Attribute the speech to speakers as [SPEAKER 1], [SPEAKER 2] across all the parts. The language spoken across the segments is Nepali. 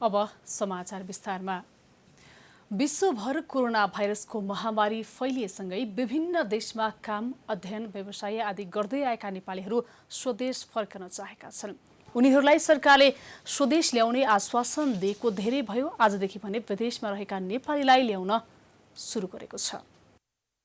[SPEAKER 1] अब समाचार विस्तारमा। विश्वभर कोरोना भाइरसको महामारी फैलिएसँगै विभिन्न देशमा काम, अध्ययन, व्यवसाय आदि गर्दै आएका नेपालीहरू स्वदेश फर्कन चाहेका छन्। उनीहरूलाई सरकारले स्वदेश ल्याउने आश्वासन दिएको धेरै भयो। आजदेखि भने विदेशमा रहेका नेपालीलाई ल्याउन सुरु गरेको छ।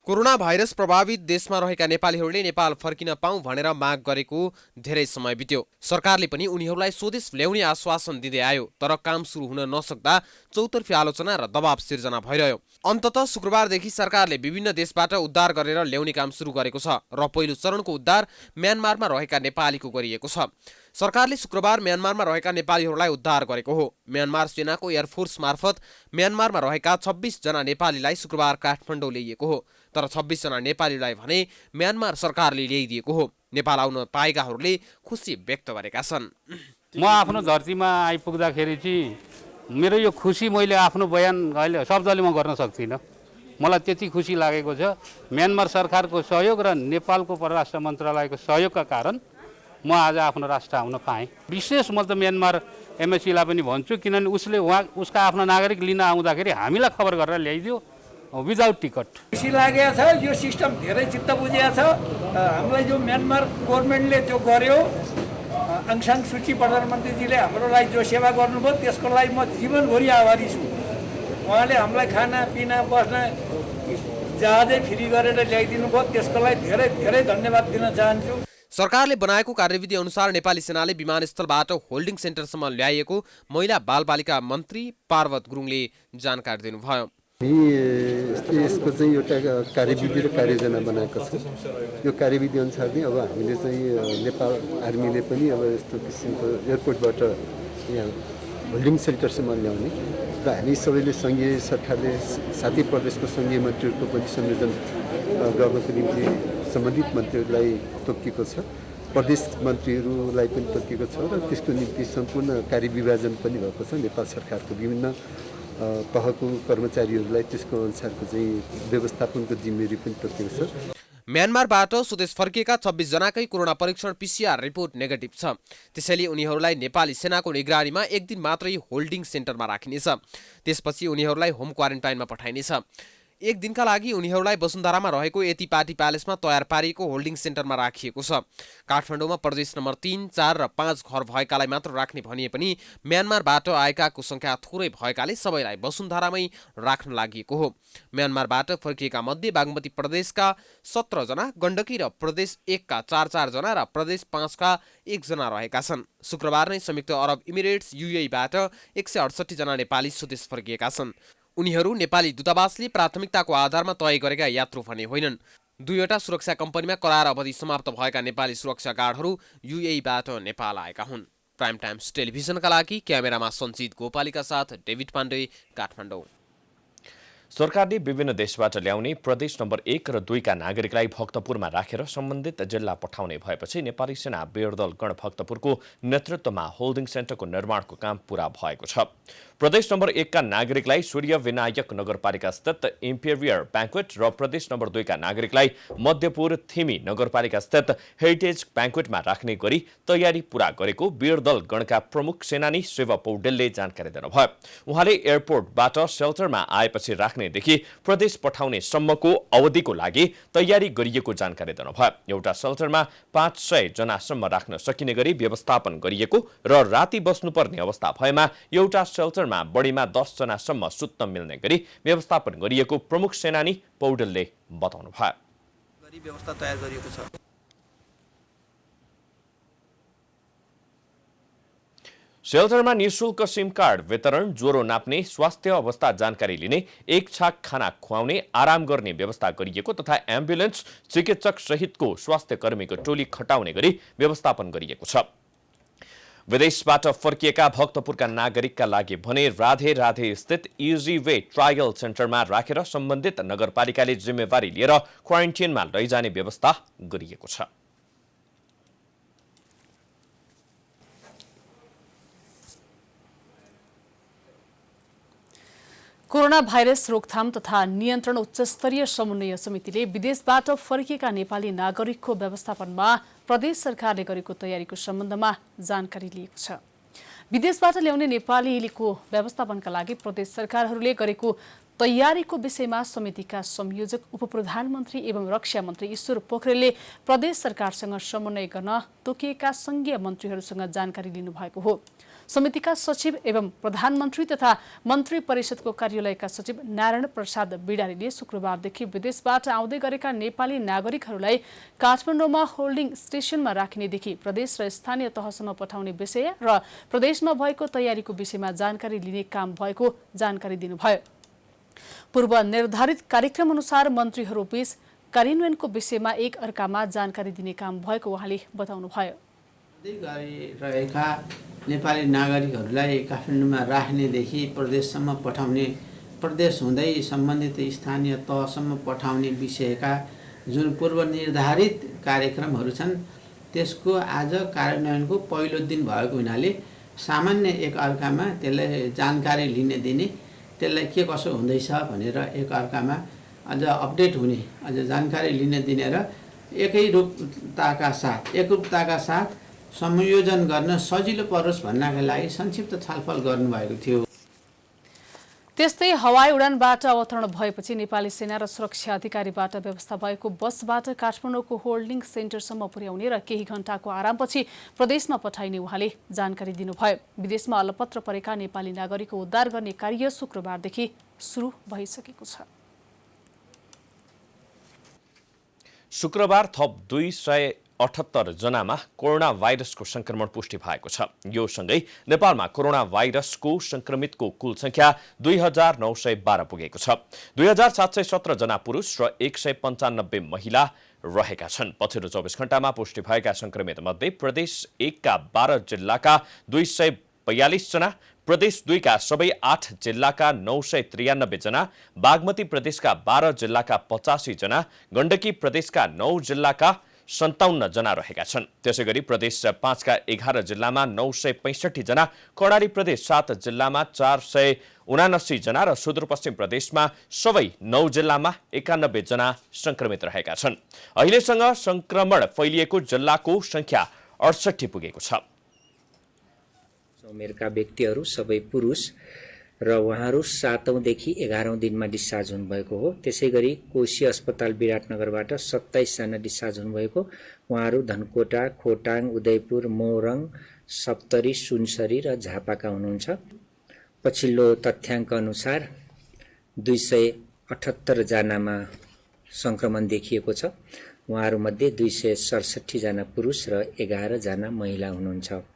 [SPEAKER 2] कोरोना भाइरस प्रभावित देशमा रहेका नेपालीहरूले नेपाल फर्किन पाऊँ भनेर माग गरेको धेरै समय बित्यो। सरकारले पनि उनीहरूलाई स्वदेश ल्याउने आश्वासन दिँदै आयो, तर काम सुरु हुन नसक्दा चौतर्फी आलोचना र दबाव सिर्जना भइरह्यो। अन्ततः शुक्रबारदेखि सरकारले विभिन्न देशबाट उद्धार गरेर ल्याउने काम सुरु गरेको छ र पहिलो चरणको उद्धार म्यानमारमा रहेका नेपालीको गरिएको छ। सरकारले शुक्रबार म्यानमारमा रहेका नेपालीहरूलाई उद्धार गरेको हो। म्यानमार सेनाको एयरफोर्स मार्फत म्यानमारमा रहेका 26 जना नेपालीलाई शुक्रबार काठमाडौँ ल्याइएको हो, तर 26 जना नेपालीलाई भने म्यानमार सरकारले ल्याइदिएको हो। नेपाल आउन पाएकाहरूले खुसी व्यक्त गरेका छन्।
[SPEAKER 3] म आफ्नो धरतीमा आइपुग्दाखेरि चाहिँ मेरो यो खुसी मैले आफ्नो बयान अहिले शब्दले म गर्न सक्दिनँ। मलाई त्यति खुसी लागेको छ। म्यानमार सरकारको सहयोग र नेपालको परराष्ट्र मन्त्रालयको सहयोगका कारण म आज आफ्नो राष्ट्र आउन पाएँ। विशेष म त म्यानमार एमएससीलाई पनि भन्छु, किनभने उसले उसका आफ्ना नागरिक लिन आउँदाखेरि हामीलाई खबर गरेर ल्याइदियो विदाउट टिकट।
[SPEAKER 4] खुसी लागेको छ। यो सिस्टम धेरै चित्त बुझेको छ। हामीलाई जो म्यानमार गभर्मेन्टले जो गर्यो, आङ सान सुची प्रधानमन्त्रीजीले हाम्रो लागि जो सेवा गर्नुभयो त्यसको लागि म जीवनभरि आभारी छु। उहाँले हामीलाई खाना पिना बस्न जहाजै फ्री गरेर ल्याइदिनु भयो, त्यसको लागि धेरै धेरै धन्यवाद दिन चाहन्छु।
[SPEAKER 2] सरकारले बनाएको कार्यविधि अनुसार नेपाली सेनाले विमानस्थलबाट होल्डिङ सेन्टरसम्म ल्याइएको महिला बालबालिका मन्त्री पार्वत गुरुङले जानकारी दिनुभयो।
[SPEAKER 5] यसको चाहिँ एउटा कार्यविधि र कार्ययोजना बनाएको छ। यो कार्यविधि अनुसार नै अब हामीले चाहिँ नेपाल आर्मीले पनि अब यस्तो किसिमको एयरपोर्टबाट यहाँ होल्डिङ सेन्टरसम्म ल्याउने र हामी सबैले सङ्घीय सरकारले साथै प्रदेशको सङ्घीय मन्त्रीहरूको पनि संयोजन गर्नको निम्ति सम्बन्धित मन्त्रीहरूलाई तोकिएको छ। प्रदेश मन्त्रीहरूलाई पनि तोकिएको छ र त्यसको निम्ति सम्पूर्ण कार्यविभाजन पनि भएको छ। नेपाल सरकारको विभिन्न तहको कर्मचारीहरूलाई त्यसको अनुसारको चाहिँ व्यवस्थापनको जिम्मेवारी पनि तोकिएको छ।
[SPEAKER 2] म्यानमारबाट स्वदेश फर्किएका 26 जनाकै कोरोना परीक्षण PCR रिपोर्ट नेगेटिभ छ। त्यसैले उनीहरूलाई नेपाली सेनाको निगरानीमा एक दिन मात्रै होल्डिङ सेन्टरमा राखिनेछ। त्यसपछि उनीहरूलाई होम क्वारेन्टाइनमा पठाइनेछ। एक दिनका लागि उनीहरूलाई वसुन्धरामा रहेको एतिपाटी प्यालेसमा तयार पारिएको होल्डिङ सेन्टरमा राखिएको छ। काठमाडौँमा प्रदेश नम्बर 3, 4 र 5 घर भएकालाई मात्र राख्ने भनिए पनि म्यानमारबाट आएकाको संख्या थोरै भएकाले सबैलाई वसुन्धरामै राख्न लागि हो। म्यानमारबाट फर्किएका मध्ये बागमती प्रदेशका 17 जना, गण्डकी र प्रदेश 1 का 4 जना र प्रदेश 5 का 1 जना रहेका छन्। शुक्रबार नै संयुक्त अरब इमिरेट्स UAE बाट 168 जना नेपाली स्वदेश फर्किएका छन्। उनीहरू नेपाली दूतावासले प्राथमिकताको आधारमा तय गरेका यात्रु भने होइनन्। दुईवटा सुरक्षा कम्पनीमा करार अवधि समाप्त भएका नेपाली सुरक्षा गार्डहरू UAE-बाट नेपाल आएका हुन्। प्राइम टाइम्स टेलिभिजनका लागि क्यामेरामा सञ्चित गोपालीका साथ डेभिड पाण्डे, काठमाडौँ।
[SPEAKER 6] सरकारले विभिन्न देशबाट ल्याउने प्रदेश नम्बर 1 र 2 का नागरिकलाई भक्तपुरमा राखेर सम्बन्धित जिल्ला पठाउने भएपछि नेपाली सेना बेरदल गण भक्तपुरको नेतृत्वमा होल्डिङ सेन्टरको निर्माणको काम पूरा भएको छ। प्रदेश नम्बर 1 का नागरिकलाई सूर्य विनायक नगरपालिका स्थित इम्पेरियर ब्याङ्क्वेट र प्रदेश नम्बर 2 का नागरिकलाई मध्यपुर थिमी नगरपालिका स्थित हेरिटेज ब्याङ्क्वेटमा राख्ने गरी तयारी पूरा गरेको बेरदल गणका प्रमुख सेनानी शिव पौडेलले जानकारी दिनुभयो। उहाँले एयरपोर्टबाट सेल्टरमा आएपछि राख्नेदेखि प्रदेश पठाउने सम्मको अवधिको लागि तयारी गरिएको जानकारी दिनुभयो। एउटा सेल्टरमा 500 जनासम्म राख्न सकिने गरी व्यवस्थापन गरिएको र राति बस्नुपर्ने अवस्था भएमा एउटा सेल्टरमा बढीमा 10 जनासम्म सुत्न मिल्ने गरी व्यवस्थापन गरिएको प्रमुख सेनानी पौडेलले बताउनुभयो।
[SPEAKER 4] व्यवस्था तयार गरिएको छ।
[SPEAKER 6] सेल्टरमा निःशुल्क सिम कार्ड वितरण, ज्वरो नाप्ने, स्वास्थ्य अवस्था जानकारी लिने, एक छाक खाना खुवाउने, आराम गर्ने व्यवस्था गरिएको तथा एम्बुलेन्स, चिकित्सक सहितको स्वास्थ्य कर्मीको टोली खटाउने गरी व्यवस्थापन गरिएको छ। विदेशबाट फर्किएका भक्तपुरका नागरिकका लागि भने राधे राधे स्थित इजी वे ट्रायल सेन्टरमा राखेर सम्बन्धित नगरपालिकाले जिम्मेवारी लिएर क्वारेन्टाइनमा लैजाने व्यवस्था गरिएको छ।
[SPEAKER 1] कोरोना भाइरस रोकथाम तथा नियन्त्रण उच्चस्तरीय समन्वय समितिले विदेशबाट फर्किएका नेपाली नागरिकको व्यवस्थापनमा प्रदेश सरकारले गरेको तयारीको सम्बन्धमा जानकारी लिएको छ। विदेशबाट ल्याउने नेपालीको व्यवस्थापनका लागि प्रदेश सरकारहरूले गरेको तयारीको विषयमा समितिका संयोजक उपप्रधानमन्त्री एवं रक्षा मन्त्री ईश्वर पोखरेलले प्रदेश सरकारसँग समन्वय गर्न तोकिएका संघीय मन्त्रीहरूसँग जानकारी लिनुभएको हो। समितिका सचिव एवं प्रधानमन्त्री तथा मन्त्री परिषदको कार्यालयका सचिव नारायण प्रसाद बिडारीले शुक्रबारदेखि विदेशबाट आउँदै गरेका नेपाली नागरिकहरूलाई काठमाडौँमा होल्डिङ स्टेशनमा राखिनेदेखि प्रदेश र स्थानीय तहसम्म पठाउने विषय र प्रदेशमा भएको तयारीको विषयमा जानकारी लिने काम भएको जानकारी दिनुभयो। पूर्व निर्धारित कार्यक्रम अनुसार मन्त्रीहरूबीच कार्यान्वयनको विषयमा एक अर्कामा जानकारी दिने काम भएको उहाँले बताउनुभयो।
[SPEAKER 7] रहेका नेपाली नागरिकहरूलाई काठमाडौँमा राख्नेदेखि प्रदेशसम्म पठाउने, प्रदेश हुँदै सम्बन्धित स्थानीय तहसम्म पठाउने विषयका जुन पूर्व निर्धारित कार्यक्रमहरू छन् त्यसको आज कार्यान्वयनको पहिलो दिन भएको हुनाले सामान्य एक अर्कामा त्यसलाई जानकारी लिने दिने, त्यसलाई के कसो हुँदैछ भनेर एक अर्कामा अझ अपडेट हुने, अझ जानकारी लिने दिने र एकरूपताका साथ संयोजन गर्न सजिलो परोस् भन्नका लागि संक्षिप्त छलफल गर्नुभएको थियो।
[SPEAKER 1] त्यस्तै हवाई उडानबाट अवतरण भएपछि नेपाली सेना र सुरक्षा अधिकारीबाट व्यवस्था भएको बसबाट काठमाडौँको होल्डिङ सेन्टरसम्म पुर्याउने र केही घण्टाको आरामपछि प्रदेशमा पठाइने उहाँले जानकारी दिनुभयो। विदेशमा अलपत्र परेका नेपाली नागरिकको उद्धार गर्ने कार्य शुक्रबारदेखि सुरु भइसकेको छ।
[SPEAKER 6] शुक्रबार थप 278 जनामा कोरोना भाइरसको संक्रमण पुष्टि भएको छ। यो सँगै नेपालमा कोरोना भाइरसको संक्रमितको कुल संख्या 2912 पुगेको छ। 2717 जना पुरुष र 195 महिला रहेका छन्। पछिल्लो 24 घण्टामा पुष्टि भएका संक्रमित मध्ये प्रदेश 1 का 12 जिल्लाका 242 जना, प्रदेश 2 का सबै 8 जिल्लाका 993 जना, बागमती प्रदेशका 12 जिल्लाका 85 जना, गण्डकी प्रदेशका 9 जिल्लाका 57 जना रहेका छन्। त्यसैगरी प्रदेश 5 का 11 जिल्लामा 965 जना, कर्णाली प्रदेश 7 जिल्लामा 479 जना र सुदूरपश्चिम प्रदेशमा सबै 9 जिल्लामा 91 जना संक्रमित रहेका छन्। अहिलेसँग संक्रमण फैलिएको जिल्लाको संख्या 68 पुगेको छ।
[SPEAKER 8] उमेरका व्यक्तिहरू सबै पुरुष र उहाँहरू 7औं देखि 11औं दिनमा डिस्चार्ज हुनुभएको हो। त्यसैगरी कोशी अस्पताल विराटनगरबाट 27 जना डिस्चार्ज हुनुभएको, उहाँहरू धनकोटा, खोटाङ, उदयपुर, मोरङ, सप्तरी, सुनसरी र झापाका हुनुहुन्छ। पछिल्लो तथ्याङ्क अनुसार 278 जनामा संक्रमण देखिएको छ। उहाँहरूमध्ये 267 जना पुरुष र 11 जना महिला हुनुहुन्छ।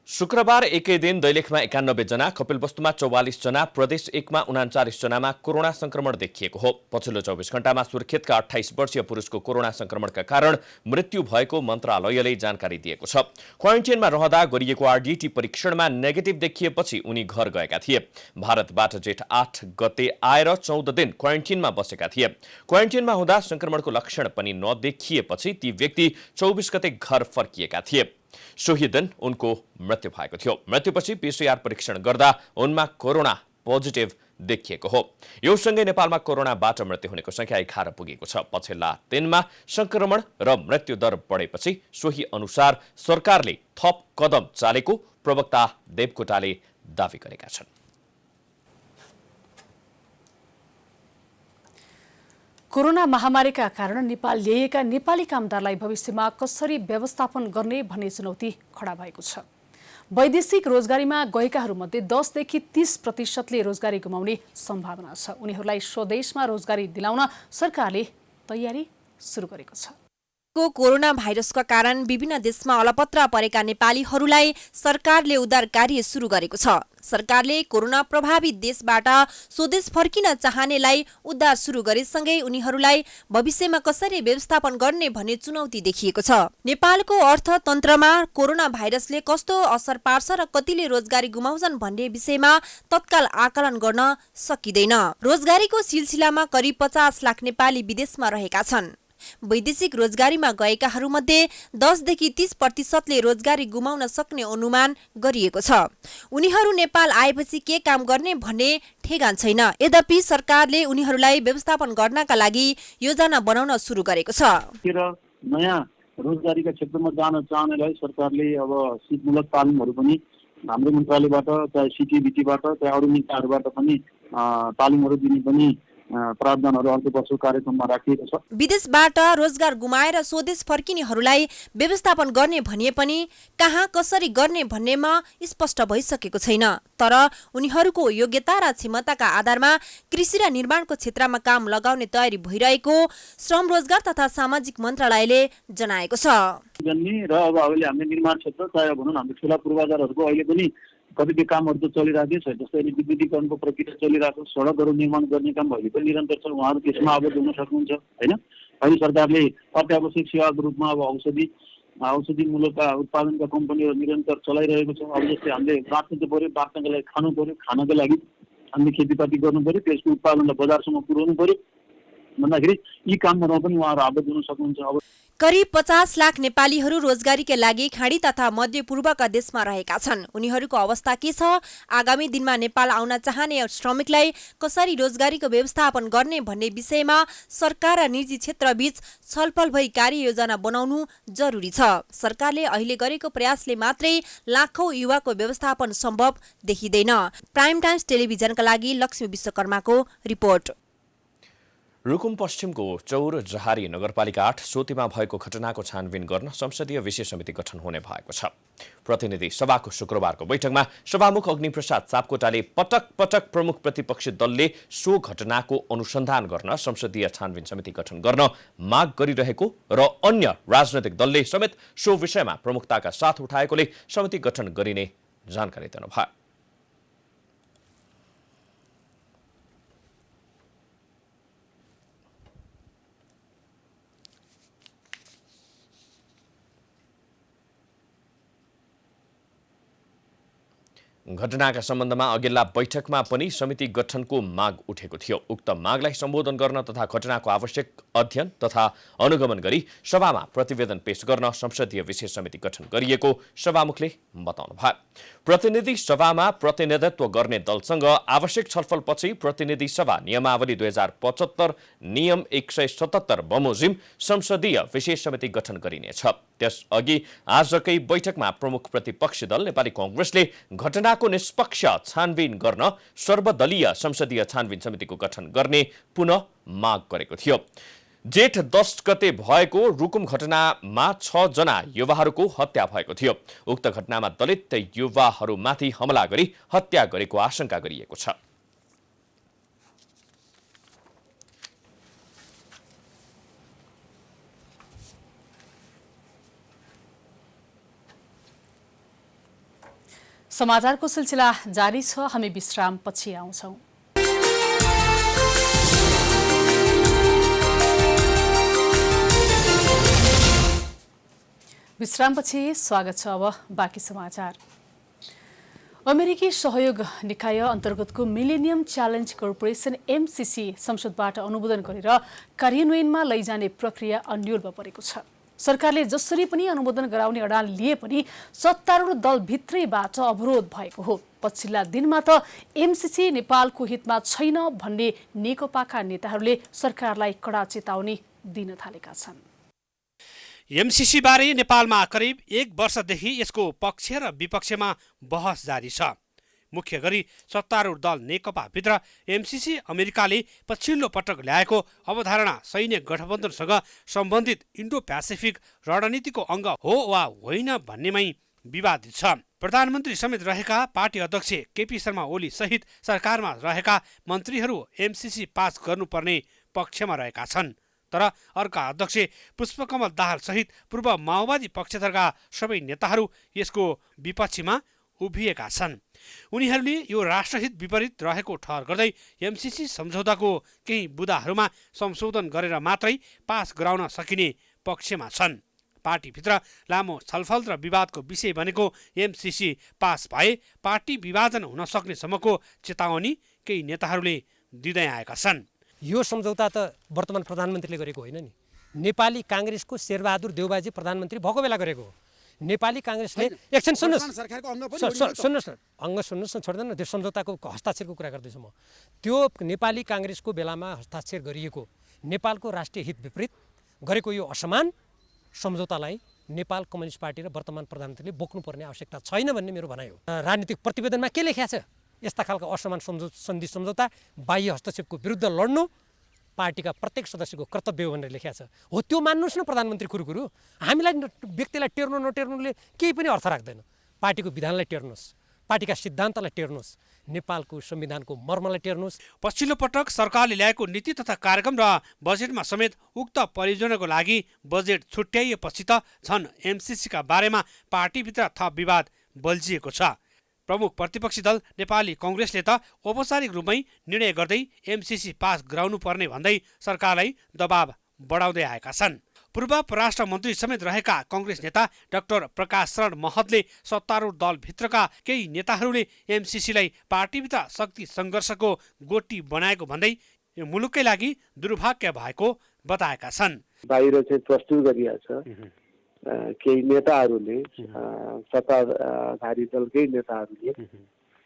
[SPEAKER 6] शुक्रबार एकै दिन दैलेखमा 91 जना, कपिलवस्तुमा 44 जना, प्रदेश 1 मा 39 जनामा कोरोना संक्रमण देखिएको हो। पछिल्लो 24 घण्टामा सुर्खेतका 28 वर्षीय पुरुषको कोरोना संक्रमणका कारण मृत्यु भएको मन्त्रालयले जानकारी दिएको छ। क्वारेन्टाइनमा रहँदा गरिएको आरडीटी परीक्षणमा नेगेटिभ देखिएपछि उनी घर गएका थिए। भारतबाट जेठ 8 गते आएर 14 दिन क्वारेन्टाइनमा बसेका थिए। क्वारेन्टाइनमा हुँदा संक्रमणको लक्षण पनि नदेखिएपछि ती व्यक्ति 24 गते घर फर्किएका थिए। सोही दिन उनको मृत्यु भएको थियो। मृत्युपछि पीसीआर परीक्षण गर्दा उनमा कोरोना पोजिटिभ देखिएको हो। यो सँगै नेपालमा कोरोनाबाट मृत्यु हुनेको संख्या 11 पुगेको छ। पछिल्ला दिनमा संक्रमण र मृत्यु दर बढेपछि सोही अनुसार सरकारले थप कदम चालेको प्रवक्ता देवकोटाले दावी गरेका छन्।
[SPEAKER 1] कोरोना महामारीका कारण नेपाल ल्याएका नेपाली कामदारलाई भविष्यमा कसरी व्यवस्थापन गर्ने भन्ने चुनौती खडा भएको छ। वैदेशिक रोजगारीमा गएकाहरूमध्ये 10 देखि 30% रोजगारी गुमाउने सम्भावना छ। उनीहरूलाई स्वदेशमा रोजगारी दिलाउन सरकारले तयारी सुरु गरेको छ।
[SPEAKER 9] कोरोना भाइरसका कारण विभिन्न देशमा अलपत्र परेका नेपालीहरूलाई सरकारले उद्धार कार्य सुरु गरेको छ। सरकारले कोरोना प्रभावित देशबाट स्वदेश फर्किन चाहनेलाई उद्धार सुरु गरेसँगै उनीहरूलाई भविष्यमा कसरी व्यवस्थापन गर्ने भन्ने चुनौती देखिएको छ। नेपालको अर्थतन्त्रमा कोरोना भाइरसले कस्तो असर पार्छ र कतिले रोजगारी गुमाउँछन् भन्ने विषयमा तत्काल आकलन गर्न सकिँदैन। रोजगारीको सिलसिलामा करिब 50 लाख नेपाली विदेशमा रहेका छन्। वैदेशिक रोजगारीमा गएकाहरूमध्ये 10 देखि 30% रोजगारी गुमाउन सक्ने अनुमान गरिएको छ। उनीहरू नेपाल आएपछि के काम गर्ने भन्ने ठेगान छैन। यद्यपि सरकारले उनीहरूलाई व्यवस्थापन गर्नका लागि योजना बनाउन सुरु गरेको छ।
[SPEAKER 10] नयाँ रोजगारीका क्षेत्रमा जान चाहनेलाई सरकारले अब सिपमूलक तालिमहरू पनि हाम्रो मन्त्रालयबाट चाहे सिटिबिटीबाट चाहे अरू निकायहरूबाट पनि तालिमहरू दिने पनि प्रावधानहरू अर्को वर्षको कार्यक्रममा राखिएको छ।
[SPEAKER 9] विदेशबाट रोजगार गुमाएर स्वदेश फर्किनेहरूलाई व्यवस्थापन गर्ने भनिए पनि कहाँ कसरी गर्ने भन्नेमा स्पष्ट भइसकेको छैन। तर उनीहरूको योग्यता र क्षमताका आधारमा कृषि र निर्माणको क्षेत्रमा काम लगाउने तयारी भइरहेको श्रम रोजगार तथा सामाजिक मन्त्रालयले जनाएको छ।
[SPEAKER 10] र अब अहिले हामीले निर्माण क्षेत्र चाहे भनौँ हाम्रो ठुला पूर्वाधारहरूको अहिले पनि कतिपय कामहरू त चलिरहेकै छ। जस्तै अहिले विद्युतीकरणको प्रक्रिया चलिरहेको, सडकहरू निर्माण गर्ने काम अहिले पनि निरन्तर छ। उहाँहरू त्यसमा आबद्ध हुन सक्नुहुन्छ होइन। अहिले सरकारले अत्यावश्यक सेवाको रूपमा अब औषधिमूलक उत्पादनका कम्पनीहरू निरन्तर चलाइरहेको छ। अब जस्तै हामीले बाँच्नु त पऱ्यो, बाँच्नको लागि खानु पऱ्यो, खानको लागि हामीले खेतीपाती गर्नु पऱ्यो, त्यसको उत्पादनलाई बजारसम्म पुर्याउनु पऱ्यो भन्दाखेरि यी कामहरूमा पनि उहाँहरू आबद्ध हुन सक्नुहुन्छ। अब
[SPEAKER 9] करिब 50 लाख नेपालीहरू रोजगारीका लागि खाडी तथा मध्यपूर्वका देशमा रहेका छन्। उनीहरूको अवस्था के छ? आगामी दिनमा नेपाल आउन चाहने श्रमिकलाई कसरी रोजगारीको व्यवस्थापन गर्ने भन्ने विषयमा सरकार र निजी क्षेत्रबीच छलफल भई कार्ययोजना बनाउनु जरुरी छ। सरकारले अहिले गरेको प्रयासले मात्रै लाखौं युवाको व्यवस्थापन सम्भव देखिँदैन। प्राइम टाइम्स टेलिभिजनका लागि लक्ष्मी विश्वकर्माको रिपोर्ट।
[SPEAKER 6] रुकुम पश्चिमको चौर जहारी नगरपालिका 8 सोतीमा भएको घटनाको छानबिन गर्न संसदीय विशेष समिति गठन हुने भएको छ। प्रतिनिधि सभाको शुक्रबारको बैठकमा सभामुख अग्निप्रसाद सापकोटाले पटक पटक प्रमुख प्रतिपक्षी दलले सो घटनाको अनुसन्धान गर्न संसदीय छानबिन समिति गठन गर्न माग गरिरहेको र अन्य राजनैतिक दलले समेत सो विषयमा प्रमुखताका साथ उठाएकोले समिति गठन गरिने जानकारी दिनुभयो। घटनाका सम्बन्धमा अघिल्ला बैठकमा पनि समिति गठनको माग उठेको थियो। उक्त मागलाई सम्बोधन गर्न तथा घटनाको आवश्यक अध्ययन तथा अनुगमन गरी सभामा प्रतिवेदन पेश गर्न संसदीय विशेष समिति गठन गरिएको सभामुखले बताउनुभयो। प्रतिनिधि सभामा प्रतिनिधित्व गर्ने दलसँग आवश्यक छलफलपछि प्रतिनिधि सभा नियमावली 2075 नियम 177 बमोजिम संसदीय विशेष समिति गठन गरिनेछ। त्यसअघि आजकै बैठकमा प्रमुख प्रतिपक्षी दल नेपाली कांग्रेसले घटनाको निष्पक्ष छानबिन गर्न सर्वदलीय संसदीय छानबिन समितिको गठन गर्ने पुनः माग गरेको थियो। जेठ 10 गते भएको रुकुम घटनामा 6 जना युवाहरूको हत्या भएको थियो। उक्त घटनामा दलित युवाहरूमाथि हमला गरी हत्या गरेको आशंका गरिएको छ।
[SPEAKER 1] समाचारको सिलसिला जारी छ। हामी विश्राम पछि आउँछौं। विश्रामपछि स्वागत छ। अब बाँकी समाचार। अमेरिकी सहयोग निकाय अन्तर्गतको मिलेनियम च्यालेन्ज कर्पोरेसन एमसीसी संसदबाट अनुमोदन गरेर कार्यान्वयनमा लैजाने प्रक्रिया अन्योलमा परेको छ। सरकारले जसरी पनि अनुमोदन गराउने अडान लिए पनि सत्तारूढ दल भित्रैबाट अवरोध भएको हो। पछिल्ला दिनमा त एमसीसी नेपालको हितमा छैन भन्ने नेकपाका नेताहरूले सरकारलाई कडा चेतावनी दिन थालेका छन्।
[SPEAKER 11] एमसीसी बारे नेपालमा करिब 1 वर्षदेखि यसको पक्ष र विपक्षमा बहस जारी छ। मुख्य गरी सत्तारूढ दल नेकपाभित्र एमसीसी अमेरिकाले पछिल्लो पटक ल्याएको अवधारणा सैन्य गठबन्धनसँग सम्बन्धित इन्डो प्यासिफिक रणनीतिको अङ्ग हो वा होइन भन्नेमै विवादित छ। प्रधानमन्त्री समेत रहेका पार्टी अध्यक्ष केपी शर्मा ओली सहित सरकारमा रहेका मन्त्रीहरू एमसीसी पास गर्नुपर्ने पक्षमा रहेका छन्। तर अर्का अध्यक्ष पुष्पकमल दाहाल सहित पूर्व माओवादी पक्षधरका सबै नेताहरू यसको विपक्षमा उभिएका छन्। उनीहरूले यो राष्ट्रहित विपरीत रहेको ठहर गर्दै एमसीसी सम्झौताको केही बुदाहरूमा संशोधन गरेर मात्रै पास गराउन सकिने पक्षमा छन्। पार्टीभित्र लामो छलफल र विवादको विषय बनेको एमसीसी पास भए पार्टी विभाजन हुन सक्ने सम्मको चेतावनी केही नेताहरूले दिँदै आएका छन्।
[SPEAKER 12] यो सम्झौता त वर्तमान प्रधानमन्त्रीले गरेको होइन नि, नेपाली काङ्ग्रेसको शेरबहादुर देउबाजी प्रधानमन्त्री भएको बेला गरेको हो। नेपाली काङ्ग्रेसले एकछिन सुन्नुहोस् न, छोड्दैन न, त्यो सम्झौताको हस्ताक्षरको कुरा गर्दैछु म। त्यो नेपाली काङ्ग्रेसको बेलामा हस्ताक्षर गरिएको नेपालको राष्ट्रिय हित विपरीत गरेको यो असमान सम्झौतालाई नेपाल कम्युनिस्ट पार्टी र वर्तमान प्रधानमन्त्रीले बोक्नुपर्ने आवश्यकता छैन भन्ने मेरो भनाइ हो। राजनीतिक प्रतिवेदनमा के लेख्या छ? यस्ता खालका असमान सन्धि सम्झौता बाह्य हस्तक्षेपको विरुद्ध लड्नु पार्टीका प्रत्येक सदस्यको कर्तव्य हो भनेर लेख्या छ। हो त्यो मान्नुहोस् न प्रधानमन्त्री कुरुकुरु। हामीलाई व्यक्तिलाई टेर्नु नटेर्नुले केही पनि अर्थ राख्दैन। पार्टीको विधानलाई टेर्नुहोस्, पार्टीका सिद्धान्तलाई टेर्नुहोस्, नेपालको संविधानको मर्मलाई टेर्नुहोस्।
[SPEAKER 11] पछिल्लो पटक सरकारले ल्याएको नीति तथा कार्यक्रम र बजेटमा समेत उक्त परियोजनाको लागि बजेट छुट्याइएपछि त झन् एमसिसीका बारेमा पार्टीभित्र थप विवाद बल्झिएको छ। प्रमुख प्रतिपक्षी दल नेपाली कङ्ग्रेसले त औपचारिक रूपमै निर्णय गर्दै एमसिसी पास गराउनु पर्ने भन्दै सरकारलाई दबाब बढाउँदै आएका छन्। पूर्व परराष्ट्र मन्त्री समेत रहेका कङ्ग्रेस नेता डाक्टर प्रकाश शरण महतले सत्तारूढ दलभित्रका केही नेताहरूले एमसिसीलाई पार्टीभित्र शक्ति सङ्घर्षको गोटी बनाएको भन्दै यो मुलुककै लागि दुर्भाग्य भएको बताएका छन्।
[SPEAKER 13] बाहिर चाहिँ प्रस्तुत गरिएको छ केही नेताहरूले, सत्ताधारी दलकै नेताहरूले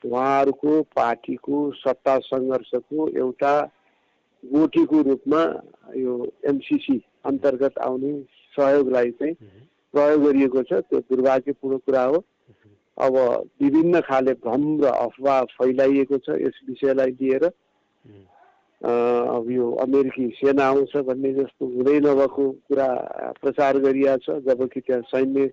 [SPEAKER 13] उहाँहरूको पार्टीको सत्ता सङ्घर्षको एउटा गोटीको रूपमा यो एमसिसी अन्तर्गत आउने सहयोगलाई चाहिँ प्रयोग गरिएको छ। त्यो दुर्भाग्यपूर्ण कुरा हो। अब विभिन्न खाले भ्रम र अफवाह फैलाइएको छ यस विषयलाई लिएर। अब यो अमेरिकी सेना आउँछ भन्ने जस्तो हुँदै नभएको कुरा प्रचार गरिएको छ, जबकि त्यहाँ सैन्य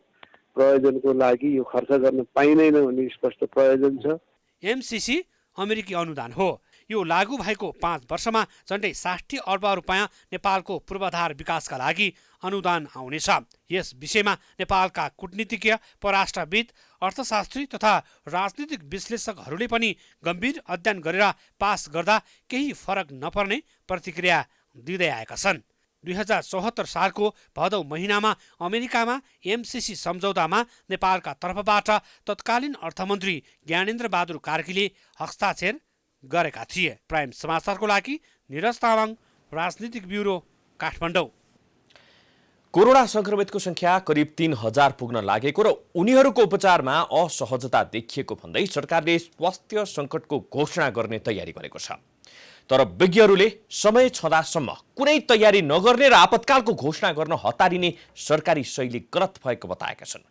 [SPEAKER 13] प्रयोजनको लागि यो खर्च गर्न पाइँदैन भन्ने स्पष्ट प्रयोजन छ।
[SPEAKER 11] एमसिसी अमेरिकी अनुदान हो। यो लागू भएको 5 वर्षमा झन्डै 60 अर्ब रुपियाँ नेपालको पूर्वाधार विकासका लागि अनुदान आउनेछ। यस विषयमा नेपालका कूटनीतिज्ञ, परराष्ट्रविद, अर्थशास्त्री तथा राजनीतिक विश्लेषकहरूले पनि गम्भीर अध्ययन गरेर पास गर्दा केही फरक नपर्ने प्रतिक्रिया दिँदै आएका छन्। 2074 सालको भदौ महिनामा अमेरिकामा एमसिसी सम्झौतामा नेपालका तर्फबाट तत्कालीन अर्थमन्त्री ज्ञानेन्द्र बहादुर कार्कीले हस्ताक्षर गरेका थिए। प्राइम समाचारको लागि निरज तामाङ, राजनीतिक ब्युरो, काठमाडौँ।
[SPEAKER 6] कोरोना संक्रमितको संख्या करिब 3000 पुग्न लागेको र उनीहरूको उपचारमा असहजता देखिएको भन्दै सरकारले स्वास्थ्य सङ्कटको घोषणा गर्ने तयारी गरेको छ। तर विज्ञहरूले समय छँदासम्म कुनै तयारी नगर्ने र आपतकालको घोषणा गर्न हतारिने सरकारी शैली गलत भएको बताएका छन्।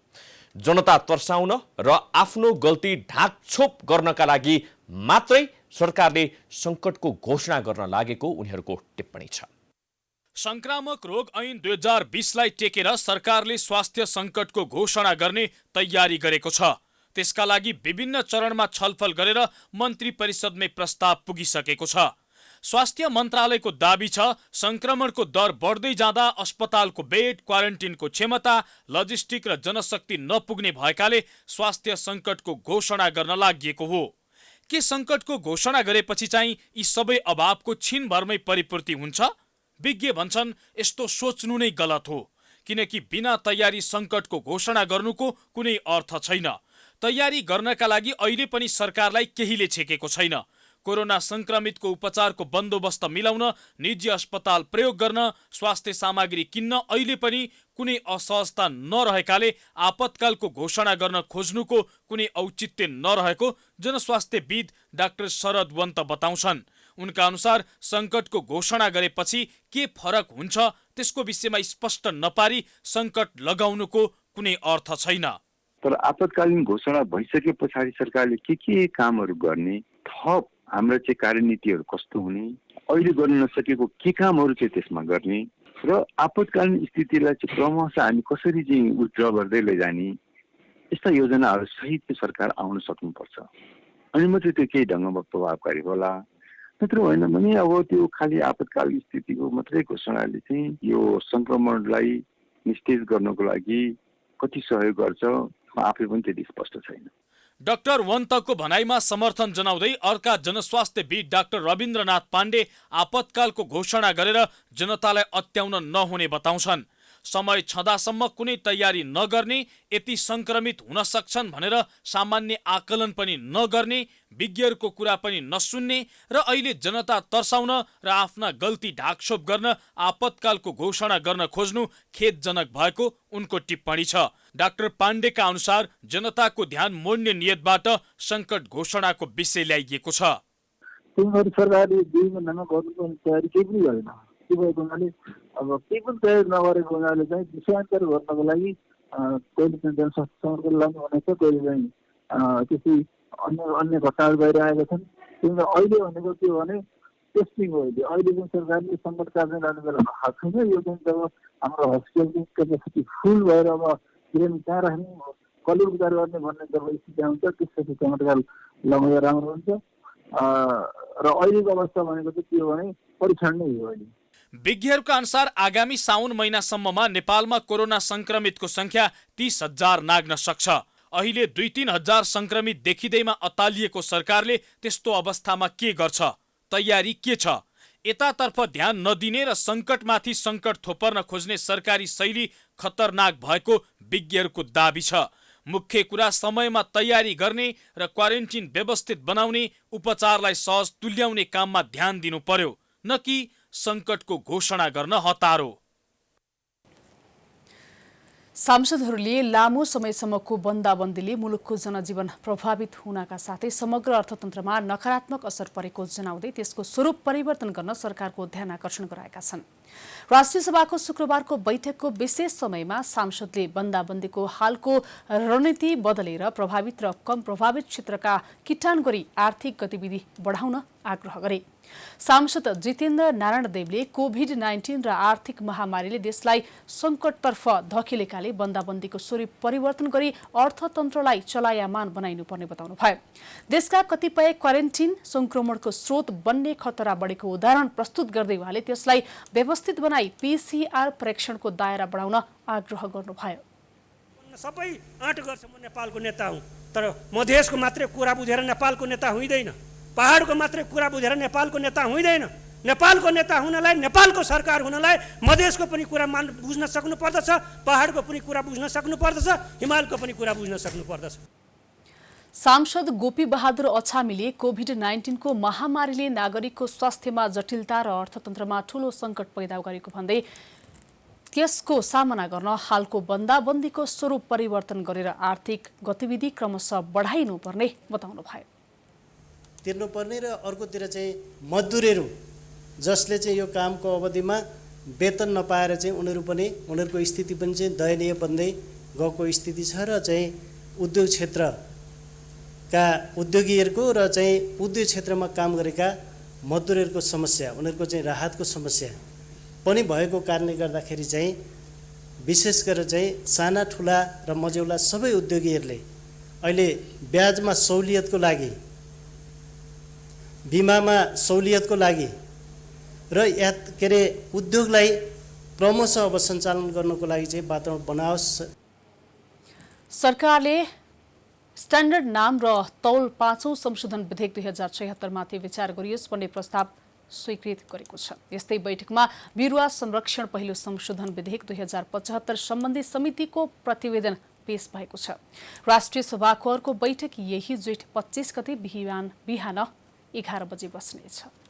[SPEAKER 6] जनता तर्साउन र आफ्नो गल्ती ढाकछोप गर्नका लागि मात्रै सरकारले सङ्कटको घोषणा गर्न लागेको उनीहरूको टिप्पणी छ।
[SPEAKER 14] संक्रामक रोग ऐन 2020लाई टेकेर सरकारले स्वास्थ्य सङ्कटको घोषणा गर्ने तयारी गरेको छ। त्यसका लागि विभिन्न चरणमा छलफल गरेर मन्त्री परिषदमै प्रस्ताव पुगिसकेको छ। स्वास्थ्य मन्त्रालयको दाबी छ संक्रमणको दर बढ्दै जाँदा अस्पतालको बेड, क्वारेन्टिनको क्षमता, लजिस्टिक र जनशक्ति नपुग्ने भएकाले स्वास्थ्य सङ्कटको घोषणा गर्न लागि हो। के सङ्कटको घोषणा गरेपछि चाहिँ यी सबै अभावको छिनभरमै परिपूर्ति हुन्छ? विज्ञ भन्छन् यस्तो सोच्नु नै गलत हो, किनकि बिना तयारी सङ्कटको घोषणा गर्नुको कुनै अर्थ छैन। तयारी गर्नका लागि अहिले पनि सरकारलाई केहीले छेकेको छैन। कोरोना संक्रमितको उपचारको बन्दोबस्त मिलाउन, निजी अस्पताल प्रयोग गर्न, स्वास्थ्य सामग्री किन्न अहिले पनि कुनै असहजता नरहेकाले आपतकालको घोषणा गर्न खोज्नुको कुनै औचित्य नरहेको जनस्वास्थ्यविद डाक्टर शरद वन्त बताउँछन्। उनका अनुसार सङ्कटको घोषणा गरेपछि के फरक हुन्छ त्यसको विषयमा स्पष्ट नपारी सङ्कट लगाउनुको कुनै अर्थ छैन।
[SPEAKER 15] तर आपतकालीन घोषणा भइसके पछाडि सरकारले के कामहरू गर्ने, थप हाम्रो चाहिँ कार्यनीतिहरू कस्तो हुने, अहिले गर्न नसकेको के कामहरू चाहिँ त्यसमा गर्ने र आपतकालीन स्थितिलाई चाहिँ क्रमशः हामी कसरी चाहिँ विथड्र गर्दै लैजाने, यस्ता योजनाहरू सहित सरकार आउन सक्नुपर्छ। अनि मात्रै त्यो केही ढङ्गमा प्रभावकारी होला। नत्र होइन भने अब त्यो खालि आपतकालीन स्थितिको मात्रै घोषणाले चाहिँ यो सङ्क्रमणलाई निस्तेज गर्नको लागि कति सहयोग गर्छ आफै पनि त्यति स्पष्ट छैन।
[SPEAKER 14] डाक्टर वन्तको भनाइमा समर्थन जनाउँदै अर्का जनस्वास्थ्यविद डाक्टर रविन्द्रनाथ पाण्डे आपतकालको घोषणा गरेर जनतालाई अत्याउन नहुने बताउँछन्। समय छँदासम्म कुनै तयारी नगर्ने, यति संक्रमित हुन सक्छन् भनेर सामान्य आकलन पनि नगर्ने, विज्ञहरूको कुरा पनि नसुन्ने र अहिले जनता तर्साउन र आफ्ना गल्ती ढाकछोप गर्न आपतकालको घोषणा गर्न खोज्नु खेदजनक भएको उनको टिप्पणी छ। डाक्टर पाण्डेका अनुसार जनताको ध्यान मोड्ने नियतबाट सङ्कट घोषणाको विषय ल्याइएको छ।
[SPEAKER 10] सरकारले 2 महिनामा गर्नुपर्ने तयारी केही पनि गरेन। के भएको हुनाले
[SPEAKER 16] अब केही पनि प्रयोग नगरेको हुनाले चाहिँ विषयान्तर गर्नको लागि कहिले चाहिँ जनस्वास्थ्य लागि भनेको कहिले चाहिँ त्यस्तै अन्य घटनाहरू भइरहेका छन्। किनभने अहिले भनेको के हो भने टेस्टिङ हो। अहिले चाहिँ सरकारले सङ्कटकालीन लाने बेलामा भएको छैन। यो चाहिँ जब हाम्रो हस्पिटलको क्यापेसिटी फुल भएर अब बिरामी कहाँ राख्ने कसले उपचार गर्ने भन्ने जब स्थिति आउँछ त्यसपछि सङ्कटकाल लगाउँदा राम्रो हुन्छ। र अहिलेको अवस्था भनेको चाहिँ के हो भने परीक्षण नै हो। अहिले
[SPEAKER 14] विज्ञहरूका अनुसार आगामी साउन महिनासम्ममा नेपालमा कोरोना संक्रमितको संख्या 30,000 नाग्न सक्छ। अहिले 2-3 हजार संक्रमित देखिँदैमा अत्तालिएको सरकारले त्यस्तो अवस्थामा के गर्छ, तयारी के छ? यतातर्फ ध्यान नदिने र संकटमाथि संकट थोपर्न खोज्ने सरकारी शैली खतरनाक भएको विज्ञहरूको दाबी छ। मुख्य कुरा समयमा तयारी गर्ने र क्वारेन्टिन व्यवस्थित बनाउने, उपचारलाई सहज तुल्याउने काममा ध्यान दिनु पर्यो, न कि संकटको घोषणा गर्न हतारो।
[SPEAKER 1] सांसदहरूले लामो समयसम्मको बन्दाबन्दीले मुलुकको जनजीवन प्रभावित हुनका साथै समग्र अर्थतन्त्रमा नकारात्मक असर परेको जनाउँदै त्यसको स्वरूप परिवर्तन गर्न सरकारको ध्यान आकर्षण गराएका छन्। राष्ट्रिय सभाको शुक्रबारको बैठकको विशेष समयमा सांसदले बन्दाबन्दीको हालको रणनीति बदलेर प्रभावित र कम प्रभावित क्षेत्रका किटान गरी आर्थिक गतिविधि बढाउन आग्रह गरे। सांसद जितेन्द्र नारायण देवले कोभिड-19 र आर्थिक महामारीले देशलाई संकटतर्फ धकेलेकाले बन्दाबन्दीको स्वरूप परिवर्तन गरी अर्थतन्त्रलाई चलायमान बनाइनुपर्ने बताउनुभयो। देशका कतिपय क्वारेन्टिन संक्रमणको स्रोत बन्ने खतरा बढेको उदाहरण प्रस्तुत गर्दै उहाँले त्यसलाई व्यवस्थित बनाई PCR परीक्षणको दायरा बढाउन आग्रह गर्नुभयो।
[SPEAKER 17] सबै आँट गर्छ म नेपालको नेता हुँ, तर मधेसको मात्रै कुरा बुझेर नेपालको नेता हुँदैन, पहाडको मात्रै कुरा बुझेर नेपालको नेता हुँदैन। नेपालको नेता हुनलाई, नेपालको सरकार हुनलाई मधेसको पनि कुरा बुझ्न सक्नु पर्दछ, पहाडको पनि कुरा बुझ्न सक्नु पर्दछ, हिमालको पनि कुरा बुझ्न सक्नु पर्दछ।
[SPEAKER 1] सांसद गोपी बहादुर अछामीले कोभिड-19 को महामारीले नागरिकको स्वास्थ्यमा जटिलता र अर्थतन्त्रमा ठूलो संकट पैदा गरेको भन्दै त्यसको सामना गर्न हालको बन्दाबन्दीको स्वरूप परिवर्तन गरेर आर्थिक गतिविधि क्रमशः बढाइनुपर्ने बताउनुभयो।
[SPEAKER 18] तिर्नुपर्ने र अर्कोतिर चाहिँ मजदुरहरू जसले चाहिँ यो कामको अवधिमा वेतन नपाएर चाहिँ उनीहरूको स्थिति पनि चाहिँ दयनीय बन्दै गएको स्थिति छ र चाहिँ उद्योग क्षेत्रका उद्योगीहरूको र चाहिँ उद्योग क्षेत्रमा काम गरेका मजदुरहरूको समस्या, उनीहरूको चाहिँ राहतको समस्या पनि भएको कारणले गर्दाखेरि चाहिँ विशेष गरेर चाहिँ साना ठुला र मझौला सबै उद्योगीहरूले अहिले ब्याजमा सहुलियतको लागि, बिमामा सहुलियतको लागि र उद्योगलाई क्रमशः अब सञ्चालन गर्नको लागि चाहिँ वातावरण बनाओस्।
[SPEAKER 1] सरकारले स्ट्यान्डर्ड नाम र तौल 5औं संशोधन विधेयक 2076 माथि विचार गरियोस् भन्ने प्रस्ताव स्वीकृत गरेको छ। यस्तै बैठकमा बिरुवा संरक्षण पहिलो संशोधन विधेयक 2075 सम्बन्धी समितिको प्रतिवेदन पेश भएको छ। राष्ट्रिय सभाको अर्को बैठक यही जेठ 25 गते बिहान 11 बजे बस्नेछ।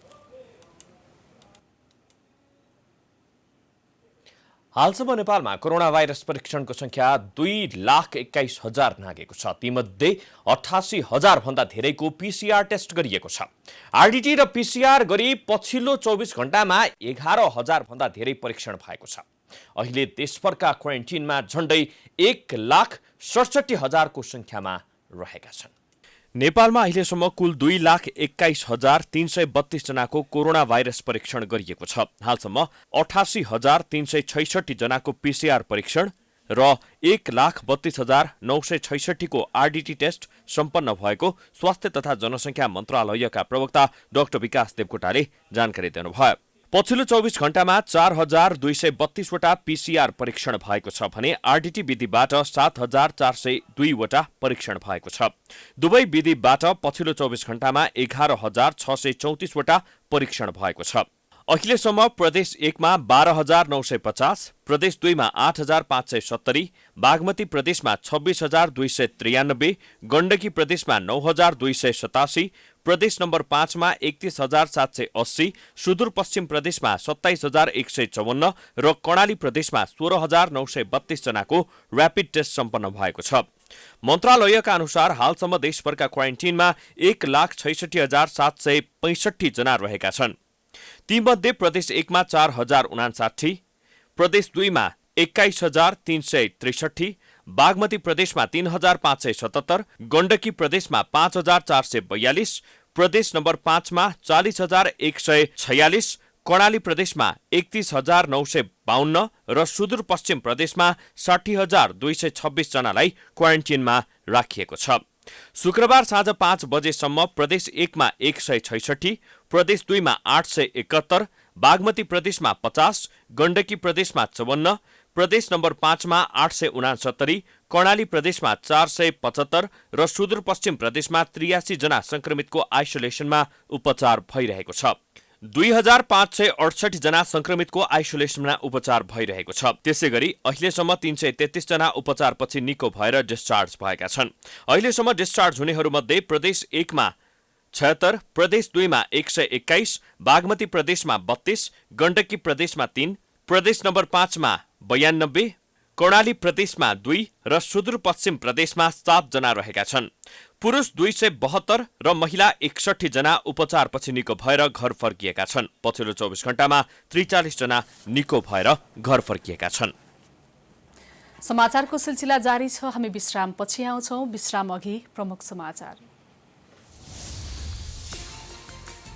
[SPEAKER 6] हालसम्म नेपालमा कोरोना भाइरस परीक्षणको संख्या 2,21,000 नागेको छ। तीमध्ये 88,000 भन्दा धेरैको PCR टेस्ट गरिएको छ। RDT र PCR गरी पछिल्लो 24 घण्टामा 11,000 भन्दा धेरै परीक्षण भएको छ। अहिले देशभरका क्वारेन्टिनमा झण्डै 1,67,000 को संख्यामा रहेका छन्। नेपालमा अहिलेसम्म कुल 2,21,332 जनाको कोरोना भाइरस परीक्षण गरिएको छ। हालसम्म 88,366 जनाको PCR परीक्षण र 1,32,966 को RDT टेस्ट सम्पन्न भएको स्वास्थ्य तथा जनसङ्ख्या मन्त्रालयका प्रवक्ता डाक्टर विकास देवकोटाले जानकारी दिनुभयो। पछिल्लो 24 घण्टामा 4,232 वटा PCR परीक्षण भएको छ भने RDT विधिबाट 7,402 वटा परीक्षण भएको छ। दुवै विधिबाट पछिल्लो 24 घण्टामा 11,634 वटा परीक्षण भएको छ। अहिलेसम्म प्रदेश 1 मा 12,950, प्रदेश 2 मा 8,570, बागमती प्रदेशमा 26,293, गण्डकी प्रदेशमा 9,287, प्रदेश नम्बर 5 मा 31,780, सुदूरपश्चिम प्रदेशमा 27,154 र कर्णाली प्रदेशमा 16,932 जनाको र्यापिड टेस्ट सम्पन्न भएको छ। मन्त्रालयका अनुसार हालसम्म देशभरका क्वारेन्टिनमा 1,66,765 जना रहेका छन्। तीमध्ये प्रदेश 1 मा 4,059, प्रदेश 2 मा 21,363, बागमती प्रदेशमा 3,577, गण्डकी प्रदेशमा 5,442, प्रदेश नम्बर 5 मा 40,146, कर्णाली प्रदेशमा 31,952 र सुदूरपश्चिम प्रदेशमा 60,226 जनालाई क्वारेन्टिनमा राखिएको छ। शुक्रबार साँझ 5 बजेसम्म प्रदेश 1 मा 166, प्रदेश 2 मा 871, बागमती प्रदेशमा 50, गण्डकी प्रदेशमा 54, प्रदेश नम्बर 5 मा 869, कर्णाली प्रदेशमा 475 र सुदूरपश्चिम प्रदेशमा 83 जना संक्रमितको आइसोलेसनमा उपचार भइरहेको छ। 2,568 जना संक्रमितको आइसोलेसनमा उपचार भइरहेको छ। त्यसैगरी अहिलेसम्म 333 जना उपचारपछि निको भएर डिस्चार्ज भएका छन्। अहिलेसम्म डिस्चार्ज हुनेहरूमध्ये प्रदेश 1 मा 76, प्रदेश 2 मा 121, बागमती प्रदेशमा 32, गण्डकी प्रदेशमा 3, प्रदेश नम्बर 5 मा 92, कर्णाली प्रदेशमा 2 र सुदूरपश्चिम प्रदेशमा 7 जना रहेका छन्। पुरुष 272 र महिला 61 जना उपचारपछि निको भएर घर फर्किएका छन्। पछिल्लो 24 घण्टामा 43 जना निको भएर घर फर्किएका छन्।
[SPEAKER 1] समाचारको सिलसिला जारी छ। हामी विश्रामपछि आउँछौं। विश्राम अघि प्रमुख समाचार।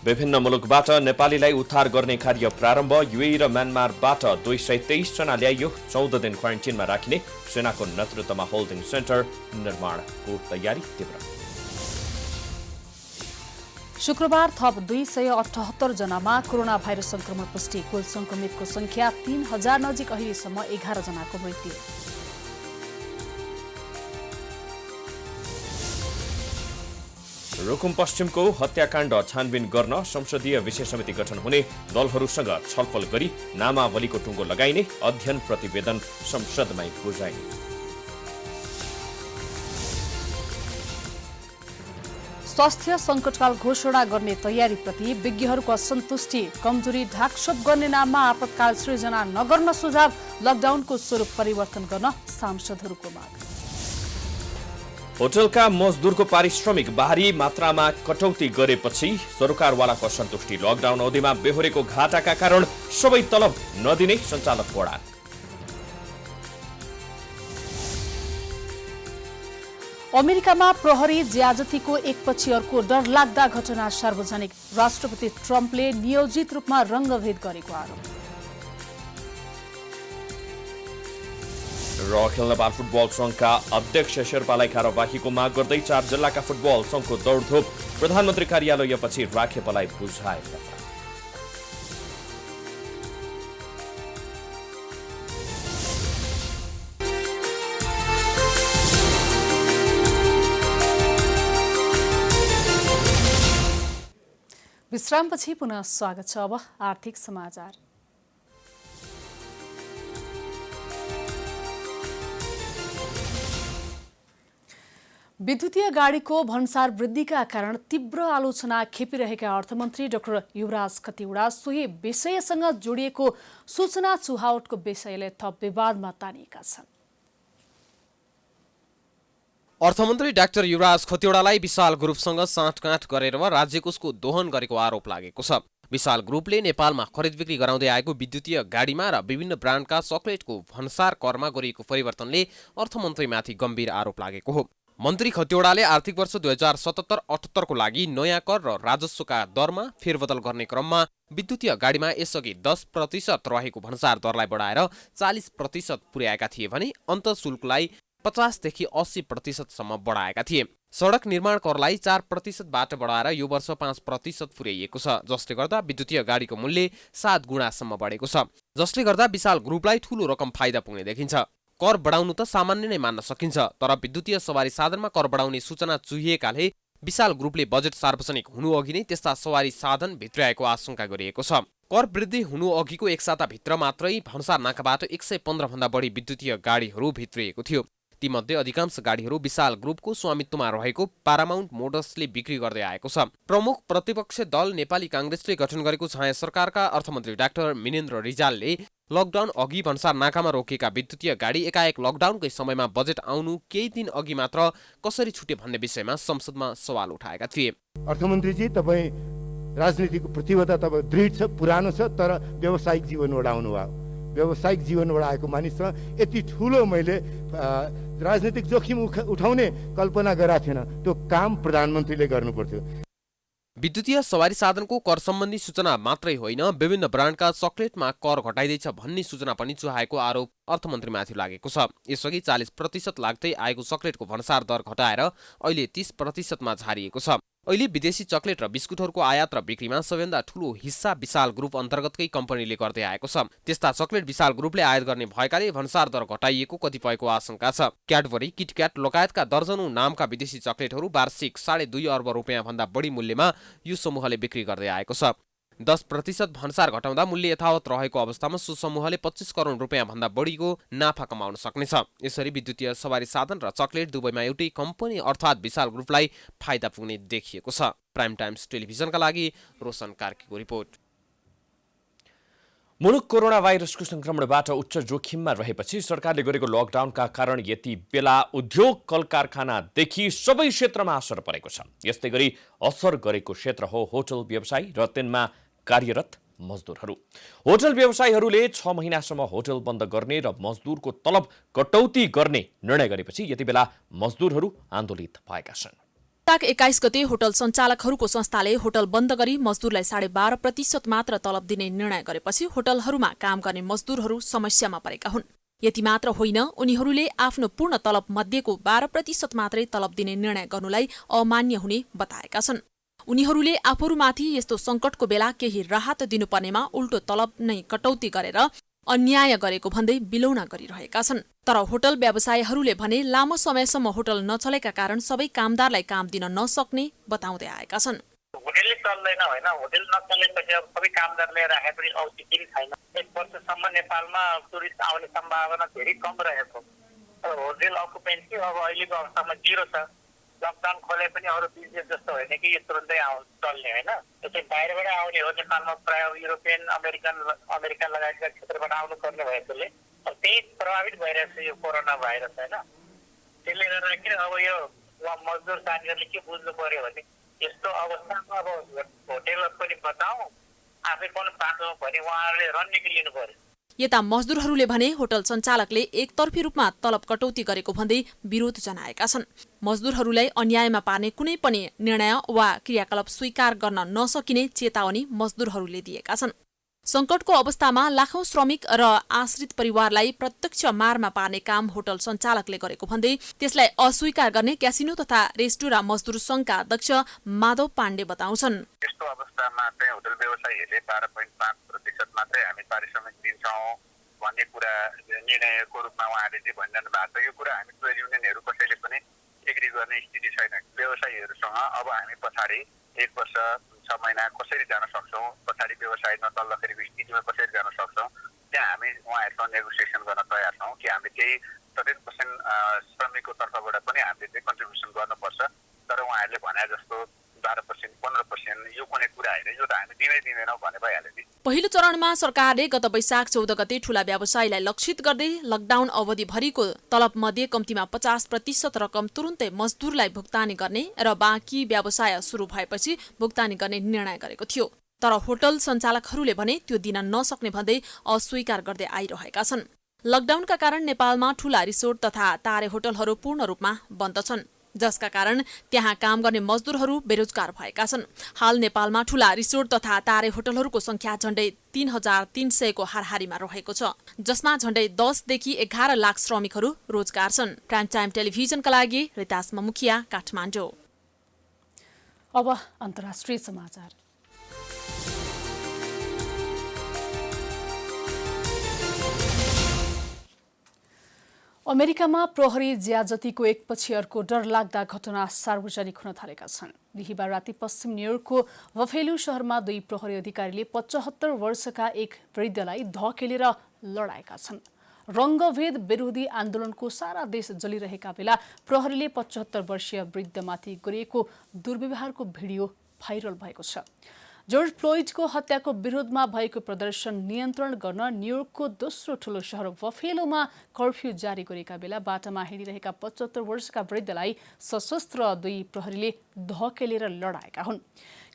[SPEAKER 6] विभिन्न मुलुकबाट नेपालीलाई उद्धार गर्ने कार्य प्रारम्भ। युएई र म्यानमारबाट 223 जना ल्याइयो। 14 दिन क्वारेन्टिनमा राखिने सेनाको नेतृत्वमा होल्डिङ सेन्टर निर्माणको तयारी तीव्र।
[SPEAKER 1] शुक्रबार थप 278 जनामा कोरोना भाइरस संक्रमण पुष्टि। कुल संक्रमितको संख्या 3,000 नजिक। अहिलेसम्म 11 जनाको मृत्यु।
[SPEAKER 6] रुकुम पश्चिमको हत्याकाण्ड छानबिन गर्न संसदीय विशेष समिति गठन हुने, दलहरूसँग छलफल गरी नामावलीको टुङ्गो लगाइने, अध्ययन प्रतिवेदन संसदमै बुझाइने।
[SPEAKER 1] स्वास्थ्य संकटकाल घोषणा गर्ने तयारीप्रति विज्ञहरूको असन्तुष्टि। कमजोरी ढाकछोप गर्ने नाममा आपतकाल सृजना नगर्न सुझाव। लकडाउनको स्वरूप परिवर्तन गर्न सांसदहरूको माग।
[SPEAKER 6] होटलका मजदुरको पारिश्रमिक भारी मात्रामा कटौती गरेपछि सरकारवालाको असन्तुष्टि। लकडाउन अवधिमा बेहोरेको घाटाका कारण सबै तलब नदिने सञ्चालक बढा।
[SPEAKER 1] अमेरिकामा प्रहरी ज्याजतीको एकपछि अर्को डरलाग्दा घटना सार्वजनिक। राष्ट्रपति ट्रम्पले नियोजित रूपमा रङ्गभेद गरेको आरोप।
[SPEAKER 6] र अखिल नेपाल फुटबल संघका अध्यक्ष शेर्पालाई कार्यवाहीको माग गर्दै 4 जिल्लाका फुटबल संघको दौडधुप। प्रधानमन्त्री कार्यालयपछि राखेपलाई बुझाए।
[SPEAKER 1] विश्रामपछि पुनः स्वागत छ। अब आर्थिक समाचार। विद्युतीय गाडीको भन्सार वृद्धिका कारण तीव्र आलोचना खेपिरहेका अर्थमन्त्री डाक्टर युवराज खतिवडा सोही विषयसँग जोडिएको सूचना चुहावटको विषयले थप विवादमा तानिएका छन्।
[SPEAKER 2] अर्थमन्त्री डाक्टर युवराज खतिवडालाई विशाल ग्रुपसँग साँठगाँठ गरेर राज्य कोषको दोहन गरेको आरोप लागेको छ। विशाल ग्रुपले नेपालमा खरिद बिक्री गराउँदै आएको विद्युतीय गाडीमा र विभिन्न ब्रान्डका चकलेटको भन्सार करमा गरिएको परिवर्तनले अर्थमन्त्रीमाथि गम्भीर आरोप लागेको हो। मन्त्री खतिवडाले आर्थिक वर्ष 2077-78 को लागि नयाँ कर र राजस्वका दरमा फेरबदल गर्ने क्रममा विद्युतीय गाडीमा यसअघि 10% रहेको भन्सार दरलाई बढाएर 40% पुर्याएका थिए भने अन्त शुल्कलाई 50 देखि 80% सम्म बढाएका थिए। सडक निर्माण करलाई 4% बाट बढाएर यो वर्ष 5% पुर्याइएको छ, जसले गर्दा विद्युतीय गाडीको मूल्य 7 गुणासम्म बढेको छ, जसले गर्दा विशाल ग्रुपलाई ठूलो रकम फाइदा पुग्ने देखिन्छ। कर बढाउनु त सामान्य नै मान्न सकिन्छ, तर विद्युतीय सवारी साधनमा कर बढाउने सूचना चुहिएकाले विशाल ग्रुपले बजेट सार्वजनिक हुनु अघि नै त्यस्ता सवारी साधन भित्राएको आशंका गरिएको छ। कर वृद्धि हुनु अघिको एक साताभित्र मात्रै भन्सार नाकाबाट 115 भन्दा बढी विद्युतीय गाडीहरू भित्रिएको थियो। तीमध्ये अधिकांश गाडीहरू विशाल ग्रुपको स्वामित्वमा रहेको पारामाउन्ट मोटर्सले बिक्री गर्दै आएको छ। प्रमुख प्रतिपक्ष दल नेपाली कांग्रेसले गठन गरेको छाया सरकारका अर्थमन्त्री डाक्टर मिनेन्द्र रिजालले लकडाउन अघि भन्सार नाकामा रोकेका विद्युतीय गाडी एकाएक लकडाउनकै समयमा बजेट आउनु केही दिन अघि मात्र कसरी छुटे भन्ने विषयमा संसदमा सवाल उठाएका थिए।
[SPEAKER 19] अर्थमन्त्रीजी, तपाईँ राजनीतिको प्रतिबद्धता तपाईँ दृढ छ, पुरानो छ, तर व्यावसायिक जीवन ओडाउनु भयो। व्यावसायिक जीवनबाट आएको मानिससँग यति ठुलो मैले राजनीतिक जोखिम उठाउने कल्पना गरेको थिएन। त्यो काम प्रधानमन्त्रीले गर्नुपर्थ्यो।
[SPEAKER 2] विद्युतीय सवारी साधनको कर सम्बन्धी सूचना मात्रै होइन, विभिन्न ब्रान्डका चकलेटमा कर घटाइँदैछ भन्ने सूचना पनि चुहाएको आरोप अर्थमन्त्रीमाथि लागेको छ। यसअघि 40% लाग्दै आएको चकलेटको भन्सार दर घटाएर अहिले 30%मा झारिएको छ। अहिले विदेशी चकलेट र बिस्कुटहरूको आयात र बिक्रीमा सबैभन्दा ठूलो हिस्सा विशाल ग्रुप अन्तर्गतकै कम्पनीले गर्दै आएको छ। त्यस्ता चकलेट विशाल ग्रुपले आयात गर्ने भएकाले भन्सार दर घटाइएको कतिपयको आशंका छ। क्याडबरी, किटक्याट लगायतका दर्जनौं नामका विदेशी चकलेटहरू वार्षिक 2.5 अर्ब रुपियाँ भन्दा बढी मूल्यमा यो समूहले बिक्री गर्दै आएको छ। 10% भन्सार घटाउँदा मूल्य यथावत रहेको अवस्थामा सो समूहले 25 करोड रुपियाँ भन्दा बढीको नाफा कमाउन सक्नेछ। यसरी विद्युतीय सवारी साधन र चकलेट दुवैमा एउटै कम्पनी अर्थात् विशाल ग्रुपलाई फाइदा पुग्ने देखिएको छ। प्राइम टाइम्स टेलिभिजनका लागि रोशन कार्कीको रिपोर्ट।
[SPEAKER 6] मुलुक कोरोना भाइरसको संक्रमणबाट उच्च जोखिममा रहेपछि सरकारले गरेको लकडाउनका कारण यति बेला उद्योग कल कारखानादेखि सबै क्षेत्रमा असर परेको छ। यस्तै गरी असर गरेको क्षेत्र हो होटल व्यवसाय र तिनमा कार्यरत मजदुरहरू। होटल व्यवसायीहरूले 6 महिनासम्म होटल बन्द गर्ने र मजदुरको तलब कटौती गर्ने निर्णय गरेपछि यति बेला मजदुरहरू आन्दोलित भएका छन्।
[SPEAKER 20] 21 गते होटल सञ्चालकहरूको संस्थाले होटल बन्द गरी मजदुरलाई 12.5% मात्र तलब दिने निर्णय गरेपछि होटलहरूमा काम गर्ने मजदुरहरू समस्यामा परेका हुन्। यति मात्र होइन, उनीहरूले आफ्नो पूर्ण तलब मध्येको 12% मात्रै तलब दिने निर्णय गर्नुलाई अमान्य हुने बताएका छन्। उनीहरूले आफूहरूमाथि यस्तो संकटको बेला केही राहत दिनुपर्नेमा उल्टो तलब नै कटौती गरेर अन्याय गरेको भन्दै बिलौना गरिरहेका छन्। तर होटल व्यवसायीहरूले भने लामो समयसम्म होटल नचलेका कारण सबै कामदारलाई काम दिन नसक्ने बताउँदै आएका छन्।
[SPEAKER 21] होटलै चल्दैन होइन, होटल नचलेपछि अब सबै कामदारले राखे पनि औचित्य छैन। 1 वर्षसम्म नेपालमा टुरिस्ट आउने सम्भावना धेरै कम रहेको। होटल अकुपेन्सी अब अहिलेको अवस्थामा 0 छ। लकडाउन खोले पनि अरू बिजनेस जस्तो होइन कि यो तुरन्तै चल्ने होइन। त्यसै बाहिरबाट आउने हो, नेपालमा प्रायः युरोपियन अमेरिका लगायतका क्षेत्रबाट आउनुपर्ने भएकोले त्यही प्रभावित भइरहेको छ यो कोरोना भाइरस होइन। त्यसले गर्दाखेरि अब यो मजदुर साथीहरूले के बुझ्नु पर्यो भने यस्तो अवस्थामा अब होटेल पनि बचाऊ, आफै पनि बाँचौँ भने उहाँहरूले रणनीति लिनु पर्यो।
[SPEAKER 20] यता मजदुरहरूले भने होटल सञ्चालकले एकतर्फी रूपमा तलब कटौती गरेको भन्दै विरोध जनाएका छन्। मजदुरहरूलाई अन्यायमा पार्ने कुनै पनि निर्णय वा क्रियाकलाप स्वीकार गर्न नसकिने चेतावनी मजदुरहरूले दिएका छन्। संकटको अवस्थामा लाखौं श्रमिक र आश्रित परिवारलाई प्रत्यक्ष मारमा पार्ने काम होटल सञ्चालकले गरेको भन्दै त्यसलाई अस्वीकार गर्ने क्यासिनो तथा रेस्टुरेन्ट मजदुर संघका अध्यक्ष माधव पाण्डे बताउँछन्।
[SPEAKER 21] यस्तो अवस्थामा चाहिँ होटल व्यवसायीहरूले 12.5% मात्रै हामी पारिश्रमिक दिन्छौँ भन्ने कुरा निर्णयको रूपमा उहाँले चाहिँ भनिरहनु भएको छ। यो कुरा हामी ट्रेड युनियनहरू कसैले पनि एग्री गर्ने स्थिति छैन। व्यवसायीहरूसँग अब हामी पछाडि 1 वर्ष 6 महिना कसरी जान सक्छौँ, पछाडि व्यवसाय नचल्दाखेरिको स्थितिमा कसरी जान सक्छौँ, त्यहाँ हामी उहाँहरूसँग नेगोसिएसन गर्न तयार छौँ कि हामीले केही 30% श्रमिकको तर्फबाट पनि हामीले चाहिँ कन्ट्रिब्युसन गर्नुपर्छ। तर उहाँहरूले भने जस्तो 12%, 15% यो कुनै कुरा होइन, यो त हामी दिँदैनौँ भने भइहाल्यो नि।
[SPEAKER 20] पहिलो चरणमा सरकारले गत वैशाख 14 गते ठूला व्यवसायीलाई लक्षित गर्दै लकडाउन अवधिभरिको तलब मध्ये कम्तीमा 50% रकम तुरुन्तै मजदुरलाई भुक्तानी गर्ने र बाँकी व्यवसाय सुरु भएपछि भुक्तानी गर्ने निर्णय गरेको थियो। तर होटल सञ्चालकहरूले भने त्यो दिन नसक्ने भन्दै अस्वीकार गर्दै आइरहेका छन्। लकडाउनका कारण नेपालमा ठूला रिसोर्ट तथा तारे होटलहरू पूर्ण रूपमा बन्द छन्, जसका कारण त्यहाँ काम गर्ने मजदुरहरू बेरोजगार भएका छन्। हाल नेपालमा ठूला रिसोर्ट तथा तारे होटलहरूको संख्या झण्डै 3300 को हाराहारीमा रहेको छ, जसमा झण्डै 10 देखि 11 लाख श्रमिकहरू रोजगार छन्। प्राइम टाइम टेलिभिजनका लागि रितास मुखिया, काठमाडौँ।
[SPEAKER 1] अब अन्तर्राष्ट्रिय समाचार। अमेरिकामा प्रहरी ज्याजतीको एकपछि अर्को डरलाग्दा घटना सार्वजनिक हुन थालेका छन्। बिहिबार राति पश्चिम न्युयोर्कको बफेलो शहरमा 2 प्रहरी अधिकारीले 75 वर्षका एक वृद्धलाई धकेलेर लडाएका छन्। रङ्गभेद विरोधी आन्दोलनको सारा देश जलिरहेका बेला प्रहरीले 75 वर्षीय वृद्धमाथि गरिएको दुर्व्यवहारको भिडियो भाइरल भएको छ। जर्ज फ्लोइडको हत्याको विरोधमा भएको प्रदर्शन नियन्त्रण गर्न न्युयोर्कको दोस्रो ठूलो शहर बफेलोमा कर्फ्यू जारी गरेका बेला बाटामा हिँडिरहेका 75 वर्षका वृद्धलाई सशस्त्र 2 प्रहरीले धकेलेर लडाएका हुन्।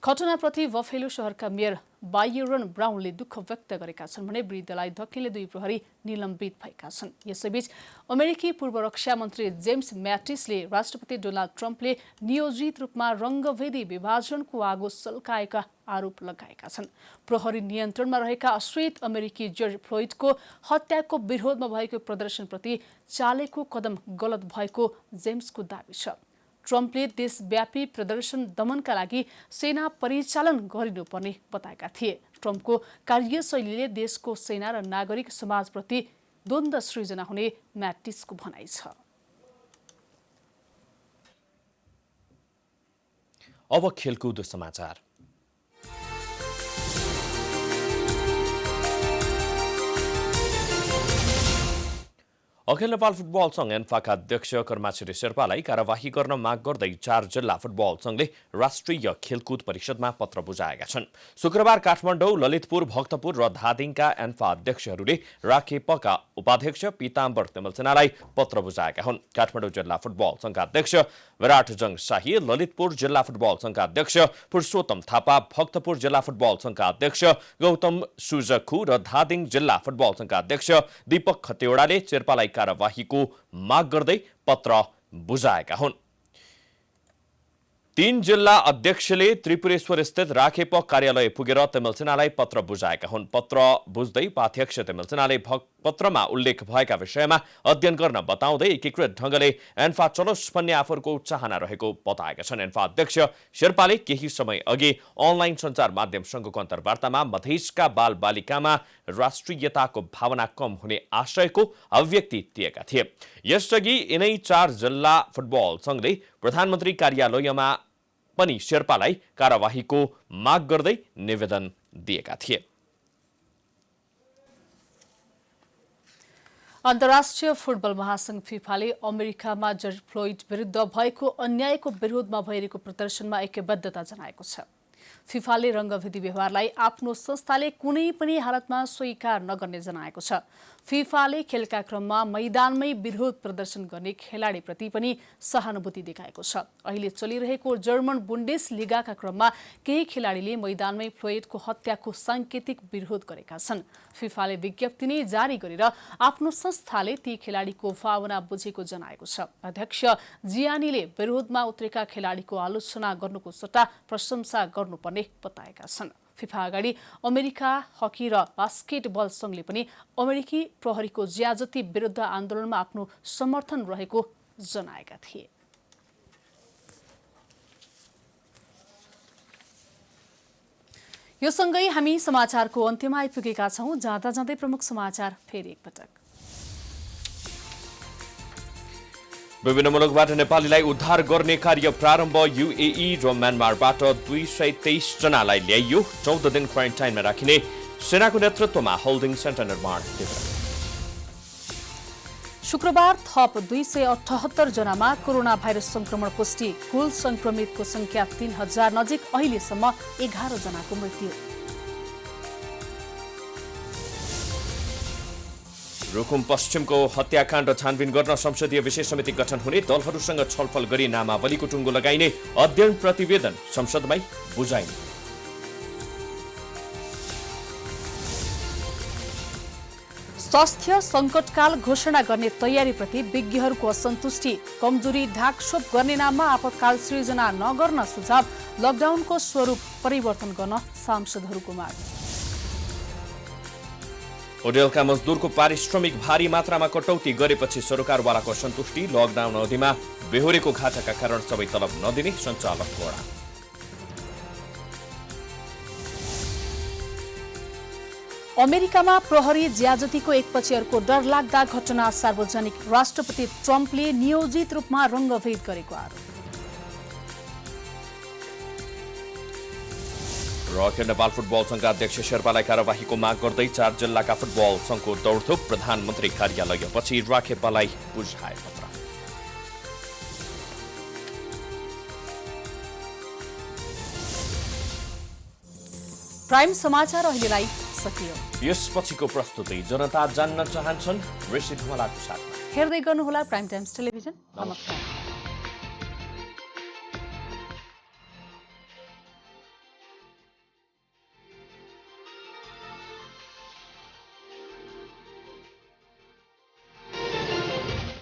[SPEAKER 1] घटनाप्रति बफेलो शहरका मेयर बायरन ब्राउनले दुःख व्यक्त गरेका छन् भने वृद्धलाई धकेले 2 प्रहरी निलम्बित भएका छन्। यसैबीच अमेरिकी पूर्व रक्षा मन्त्री जेम्स म्याटिसले राष्ट्रपति डोनाल्ड ट्रम्पले नियोजित रूपमा रङ्गभेदी विभाजनको आगो सल्काएका आरोप लगाएका छन्। प्रहरी नियन्त्रणमा रहेका अश्वेत अमेरिकी जर्ज फ्लोइडको हत्याको विरोधमा भएको प्रदर्शनप्रति चालेको कदम गलत भएको जेम्सको दाबी छ। ट्रम्पले देशव्यापी प्रदर्शन दमनका लागि सेना परिचालन गरिनुपर्ने बताएका थिए। ट्रम्पको कार्यशैलीले देशको सेना र नागरिक समाजप्रति द्वन्द्व सृजना हुने म्याटिसको भनाइ छ।
[SPEAKER 6] अब खेलकुद समाचार। अखिल नेपाल फुटबल संघ एन्फाका अध्यक्ष कर्माछिरी शेर्पालाई कार्यवाही गर्न माग गर्दै 4 जिल्ला फुटबल संघले राष्ट्रिय खेलकुद परिषदमा पत्र बुझाएका छन्। शुक्रबार काठमाडौँ, ललितपुर, भक्तपुर र धादिङका एन्फा अध्यक्षहरूले राखेपका उपाध्यक्ष पीताम्बर तेमलसेनालाई पत्र बुझाएका हुन्। काठमाडौँ जिल्ला फुटबल संघका अध्यक्ष विराटजङ शाही, ललितपुर जिल्ला फुटबल संघका अध्यक्ष पुरुषोत्तम थापा, भक्तपुर जिल्ला फुटबल संघका अध्यक्ष गौतम सुजखु र धादिङ जिल्ला फुटबल संघका अध्यक्ष दीपक खतिवडाले शेर्पालाई कार्यवाहीको माग गर्दै पत्र बुझाएका हुन्। 3 जिल्ला अध्यक्षले त्रिपुरेश्वर स्थित राखेप कार्यालय पुगेर तेमलसेनालाई पत्र बुझाएका हुन्। पत्र बुझ्दै उपाध्यक्ष तेमलसेनाले पत्रमा उल्लेख भएका विषयमा अध्ययन गर्न बताउँदै एकीकृत ढंगले एन्फा चलोस् भन्ने आफूहरूको चाहना रहेको बताएका छन्। एन्फा अध्यक्ष शेर्पाले केही समय अघि अनलाइन सञ्चार माध्यम संघको अन्तर्वार्तामा मधेसका बालबालिकामा राष्ट्रियताको भावना कम हुने आशयको अभिव्यक्ति दिएका थिए। यसअघि यिनै 4 जिल्ला फुटबल संघले प्रधानमन्त्री कार्यालयमा पनि शेर्पालाई कार्यवाहीको माग गर्दै निवेदन दिएका थिए।
[SPEAKER 1] अन्तर्राष्ट्रिय फुटबल महासंघ फिफाले अमेरिकामा जर्ज फ्लोइड विरुद्ध भएको अन्यायको विरोधमा भइरहेको प्रदर्शनमा ऐक्यबद्धता जनाएको छ। फिफाले रङ्गभेदी व्यवहारलाई आफ्नो संस्थाले कुनै पनि हालतमा स्वीकार नगर्ने जनाएको छ। फिफाले खेलका क्रममा मैदानमै विरोध प्रदर्शन गर्ने खेलाडीप्रति पनि सहानुभूति देखाएको छ। अहिले चलिरहेको जर्मन बुन्डेस लिगाका क्रममा केही खेलाडीले मैदानमै फ्लोइडको हत्याको सांकेतिक विरोध गरेका छन्। फिफाले विज्ञप्ति नै जारी गरेर आफ्नो संस्थाले ती खेलाडीको भावना बुझेको जनाएको छ। अध्यक्ष जियानीले विरोधमा उत्रेका खेलाडीको आलोचना गर्नुको सट्टा प्रशंसा गर्नुपर्ने बताएका छन्। फिफा अगाडि अमेरिका हकी र बास्केटबल संघले पनि अमेरिकी प्रहरीको ज्याजती विरुद्ध आन्दोलनमा आफ्नो समर्थन रहेको जनाएका थिए। यो सँगै हामी समाचारको अन्त्यमा आइपुगेका छौं। जाँदा जाँदै प्रमुख समाचार फेरि एकपटक।
[SPEAKER 6] विभिन्न मुलुकबाट नेपालीलाई उद्धार गर्ने कार्य प्रारम्भ। यूएई र म्यानमारबाट 223 जनालाई ल्याइयो। 14 दिन क्वारेन्टाइनमा राखिने सेनाको नेतृत्वमा होल्डिङ सेन्टर निर्माण।
[SPEAKER 1] शुक्रबार थप 278 जनामा कोरोना भाइरस संक्रमण पुष्टि। कुल संक्रमितको संख्या 3000 नजिक। अहिलेसम्म 11 जनाको मृत्यु।
[SPEAKER 6] रुकुम पश्चिमको हत्याकाण्ड छानबिन गर्न संसदीय विशेष समिति गठन हुने। दलहरूसँग छलफल गरी नामावलीको टुङ्गो लगाइने। अध्ययन प्रतिवेदन संसदमै बुझाइने।
[SPEAKER 1] स्वास्थ्य संकटकाल घोषणा गर्ने तयारीप्रति विज्ञहरूको असन्तुष्टि। कमजोरी ढाकछोप गर्ने नाममा आपतकाल सृजना नगर्न सुझाव। लकडाउनको स्वरूप परिवर्तन गर्न सांसदहरूको माग।
[SPEAKER 6] होटलका मजदुरको पारिश्रमिक भारी मात्रामा कटौती गरेपछि सरकारवालाको असन्तुष्टि। लकडाउन अवधिमा बेहोरेको घाटाका कारण सबै तलब नदिने सञ्चालकको अडान।
[SPEAKER 1] अमेरिकामा प्रहरी ज्याजतीको एकपछि अर्को डरलाग्दा घटना सार्वजनिक। राष्ट्रपति ट्रम्पले नियोजित रूपमा रङ्गभेद गरेको आरोप।
[SPEAKER 6] र अखिल नेपाल फुटबल संघका अध्यक्ष शेर्पालाई कार्यवाहीको माग गर्दै 4 जिल्लाका फुटबल संघको दौडधुप। प्रधानमन्त्री कार्यालयपछि राखेपालाई बुझाए पत्र।
[SPEAKER 1] प्राइम समाचार अहिलेलाई सकियो।
[SPEAKER 6] यसपछिको प्रस्तुति जनता जान्न चाहन्छन् ऋषि धमलाको साथमा
[SPEAKER 1] हेर्दै गर्नुहोला प्राइम टाइम्स टेलिभिजन। नमस्कार।